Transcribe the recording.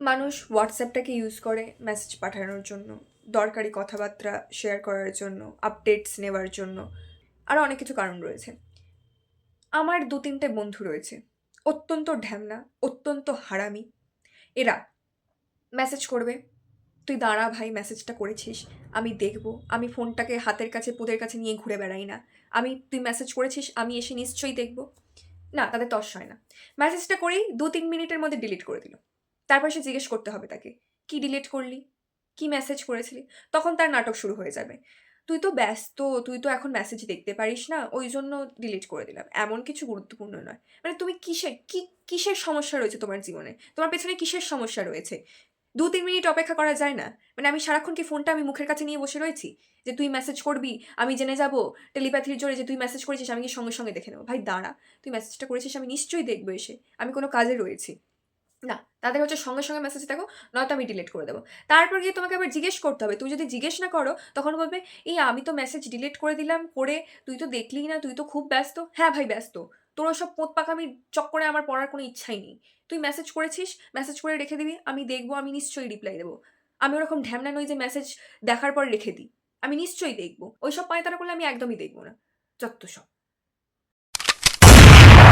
মানুষ হোয়াটসঅ্যাপটাকে ইউজ করে মেসেজ পাঠানোর জন্য, দরকারি কথাবার্তা শেয়ার করার জন্য, আপডেটস নেওয়ার জন্য, আরও অনেক কিছু কারণ রয়েছে। আমার ২-৩টে বন্ধু রয়েছে, অত্যন্ত ঢ্যামনা, অত্যন্ত হারামি। এরা মেসেজ করবে, "তুই দাঁড়া ভাই, মেসেজটা করেছিস, আমি দেখব। আমি ফোনটাকে হাতের কাছে পুঁতের কাছে নিয়ে ঘুরে বেড়াই না। তুই মেসেজ করেছিস, আমি এসে নিশ্চয়ই দেখব।" না, তাদের তর্স হয় না। মেসেজটা করেই ২-৩ মিনিটের মধ্যে ডিলিট করে দিল। তারপর সে জিজ্ঞেস করতে হবে তাকে, "কি ডিলিট করলি? কি মেসেজ করেছিলি?" তখন তার নাটক শুরু হয়ে যাবে। "তুই তো ব্যস্ত, তুই তো এখন মেসেজ দেখতে পারিস না, ওইজন্য ডিলিট করে দিলাম। এমন কিছু গুরুত্বপূর্ণ নয়।" মানে তুমি কিসের সমস্যা রয়েছে তোমার জীবনে? তোমার পেছনে কিসের সমস্যা রয়েছে? ২-৩ মিনিট অপেক্ষা করা যায় না? মানে আমি সারাক্ষণ কি ফোনটা আমি মুখের কাছে নিয়ে বসে রয়েছি? যে তুই মেসেজ করবি, আমি জেনে যাবো টেলিপ্যাথির জোরে যে তুই মেসেজ করেছিস, আমি গিয়ে সঙ্গে, সঙ্গে দেখে নেব। ভাই দাঁড়া, তুই মেসেজটা করেছিস, আমি নিশ্চয়ই দেখব এসে। আমি কোনো কাজে রয়েছি। না, তাদের হচ্ছে সঙ্গে, সঙ্গে মেসেজ দেখো, নয়তো আমি ডিলিট করে দেব। তারপর গিয়ে তোমাকে আবার জিজ্ঞেস করতে হবে। তুমি যদি জিজ্ঞেস না করো, তখন বলবে, "এই আমি তো মেসেজ ডিলিট করে দিলাম, করে তুই তো দেখলিই না, তুই তো খুব ব্যস্ত।" হ্যাঁ ভাই ব্যস্ত। তোর ওসব পোঁত-পাকামির চক্করে আমার পড়ার কোনো ইচ্ছাই নেই। তুই মেসেজ করেছিস, মেসেজ করে রেখে দিবি, আমি দেখব, আমি নিশ্চয়ই রিপ্লাই দেব। আমি ওরকম ঢ্যামনা নই যে মেসেজ দেখার পর রেখে দিই। আমি নিশ্চয়ই দেখব। ওইসব পায়তারা করলে আমি একদমই দেখব না। যত্তসব।